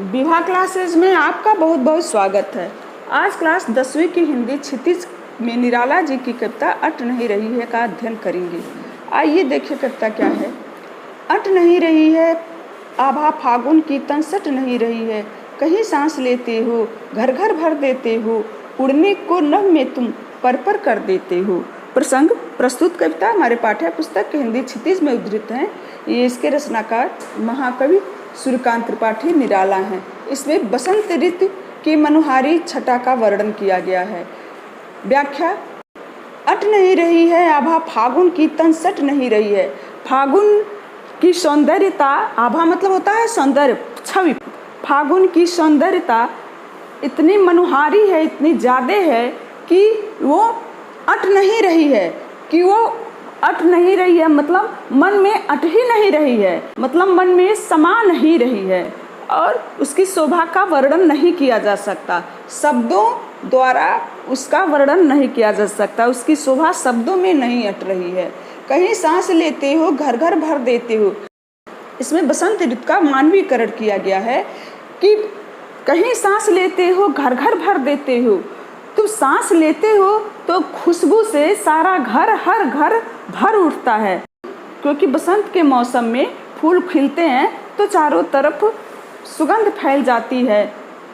Vibha classes में आपका बहुत बहुत स्वागत है। आज क्लास 10वीं की हिंदी क्षितिज में निराला जी की कविता अट नहीं रही है का अध्ययन करेंगे। आइए देखिए कविता क्या है। अट नहीं रही है आभा फागुन की, तन सट नहीं रही है, कहीं सांस लेते हो घर घर भर देते हो, उड़ने को नभ में तुम पर कर देते हो। प्रसंग प्रस्तुत कविता हमारे पाठ्य पुस्तक के हिंदी क्षितिज में उद्धृत हैं। ये इसके रचनाकार महाकवि सूर्यकांत त्रिपाठी निराला हैं। इसमें बसंत ऋतु की मनोहारी छटा का वर्णन किया गया है। व्याख्या। अट नहीं रही है आभा फागुन की, तन सट नहीं रही है। फागुन की सौंदर्यता, आभा मतलब होता है सौंदर्य, छवि। फागुन की सौंदर्यता इतनी मनोहारी है, इतनी ज़्यादा है कि वो अट नहीं रही है, कि वो अट नहीं रही है मतलब मन में अट ही नहीं रही है, मतलब मन में समा नहीं रही है और उसकी शोभा का वर्णन नहीं किया जा सकता। शब्दों द्वारा उसका वर्णन नहीं किया जा सकता। उसकी शोभा शब्दों में नहीं अट रही है। कहीं सांस लेते हो घर घर भर देते हो। इसमें बसंत ऋतु का मानवीकरण किया गया है कि कहीं सांस लेते हो घर घर भर देते हो। तुम सांस लेते हो तो खुशबू से सारा घर, हर घर भर उठता है, क्योंकि बसंत के मौसम में फूल खिलते हैं तो चारों तरफ सुगंध फैल जाती है।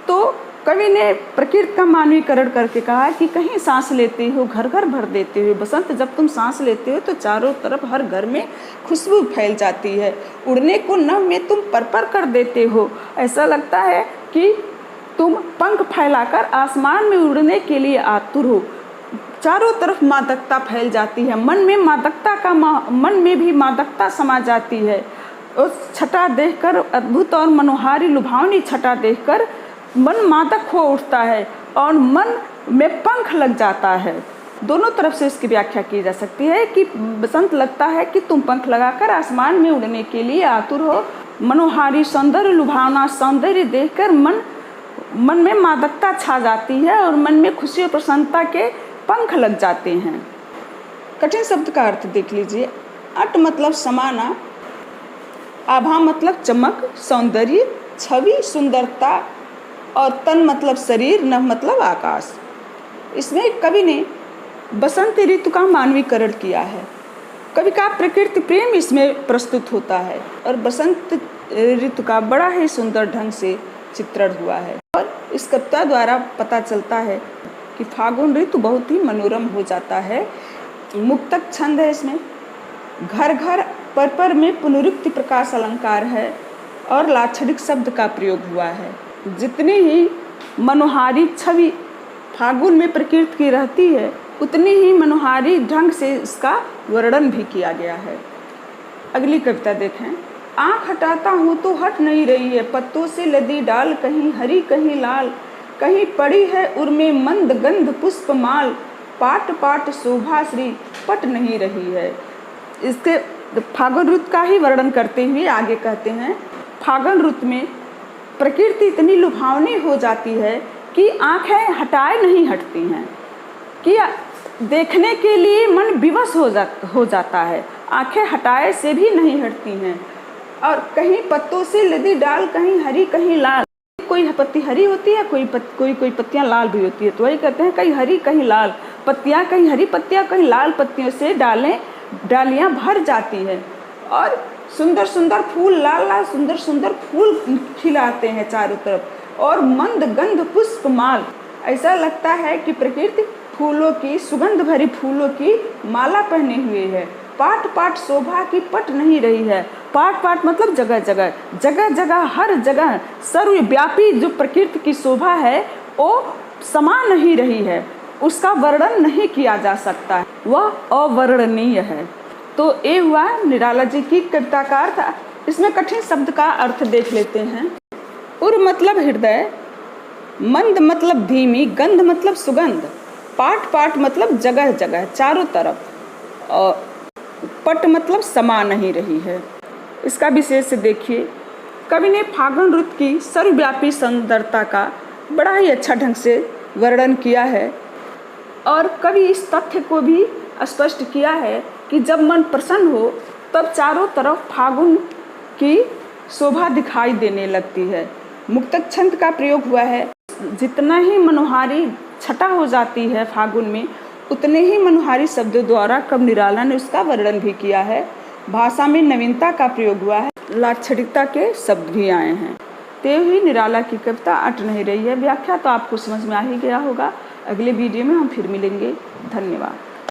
तो कवि ने प्रकृति का मानवीकरण करके कहा कि कहीं सांस लेते हो घर घर भर देते हो। बसंत जब तुम सांस लेते हो तो चारों तरफ हर घर में खुशबू फैल जाती है। उड़ने को नभ में तुम पर कर देते हो। ऐसा लगता है कि तुम पंख फैलाकर आसमान में उड़ने के लिए आतुर हो। चारों तरफ मादकता फैल जाती है। मन में भी मादकता समा जाती है। उस छटा देखकर, अद्भुत और मनोहारी लुभावनी छटा देखकर मन मादक हो उठता है और मन में पंख लग जाता है। दोनों तरफ से इसकी व्याख्या की जा सकती है कि बसंत लगता है कि तुम पंख लगाकर आसमान में उड़ने के लिए आतुर हो। मनोहारी सौंदर्य, लुभावना सौंदर्य देखकर मन में मादकता छा जाती है और मन में खुशी और प्रसन्नता के पंख लग जाते हैं। कठिन शब्द का अर्थ देख लीजिए। अट मतलब समाना, आभा मतलब चमक, सौंदर्य, छवि, सुंदरता और तन मतलब शरीर, नभ मतलब आकाश। इसमें कवि ने बसंत ऋतु का मानवीकरण किया है। कवि का प्रकृति प्रेम इसमें प्रस्तुत होता है और बसंत ऋतु का बड़ा ही सुंदर ढंग से चित्रण हुआ है। और इस कविता द्वारा पता चलता है कि फागुन ऋतु बहुत ही मनोरम हो जाता है। मुक्तक छंद है इसमें। घर घर पर में पुनरुक्ति प्रकाश अलंकार है और लाक्षणिक शब्द का प्रयोग हुआ है। जितनी ही मनोहारी छवि फागुन में प्रकृति की रहती है, उतनी ही मनोहारी ढंग से इसका वर्णन भी किया गया है। अगली कविता देखें। आँख हटाता हूँ तो हट नहीं रही है, पत्तों से लदी डाल, कहीं हरी कहीं लाल, कहीं पड़ी है उर्मे मंद गंध पुष्पमाल, पाट पाट शोभा श्री पट नहीं रही है। इसके फागुन ऋतु का ही वर्णन करते हुए आगे कहते हैं। फागुन ऋतु में प्रकृति इतनी लुभावनी हो जाती है कि आँखें हटाए नहीं हटती हैं, कि देखने के लिए मन विवश हो जाता है। आँखें हटाए से भी नहीं हटती हैं। और कहीं पत्तों से लदी डाल, कहीं हरी कहीं लाल। कोई पत्ती हरी होती है, कोई पत्तियां लाल भी होती है। तो वही कहते हैं कहीं हरी कहीं लाल पत्तियां, कहीं हरी पत्तियां कहीं लाल पत्तियों से डालियां भर जाती है और सुंदर सुंदर फूल, लाल लाल सुंदर सुंदर फूल खिलाते हैं चारों तरफ और मंद गंध पुष्पमाल। ऐसा लगता है कि प्रकृति फूलों की, सुगंध भरी फूलों की माला पहने हुए है। पाट पाट शोभा की पट नहीं रही है। पाट पाट मतलब जगह जगह, जगह जगह, हर जगह सर्वव्यापी जो प्रकृति की शोभा है वो समा नहीं रही है। उसका वर्णन नहीं किया जा सकता है, वह अवर्णनीय है। तो ये हुआ निराला जी की कविता का अर्थ। इसमें कठिन शब्द का अर्थ देख लेते हैं। उर मतलब हृदय, मंद मतलब धीमी, गंध मतलब सुगंध, पाट पाट मतलब जगह जगह, चारों तरफ, और पट मतलब समा नहीं रही है। इसका विशेष देखिए। कवि ने फागुन ऋतु की सर्वव्यापी सुंदरता का बड़ा ही अच्छा ढंग से वर्णन किया है और कवि इस तथ्य को भी स्पष्ट किया है कि जब मन प्रसन्न हो तब चारों तरफ फागुन की शोभा दिखाई देने लगती है। मुक्तक छंद का प्रयोग हुआ है। जितना ही मनोहारी छटा हो जाती है फागुन में, उतने ही मनोहारी शब्दों द्वारा कवि निराला ने उसका वर्णन भी किया है। भाषा में नवीनता का प्रयोग हुआ है, लाक्षणिकता के शब्द भी आए हैं। ते ही निराला की कविता अट नहीं रही है। व्याख्या तो आपको समझ में आ ही गया होगा। अगले वीडियो में हम फिर मिलेंगे। धन्यवाद।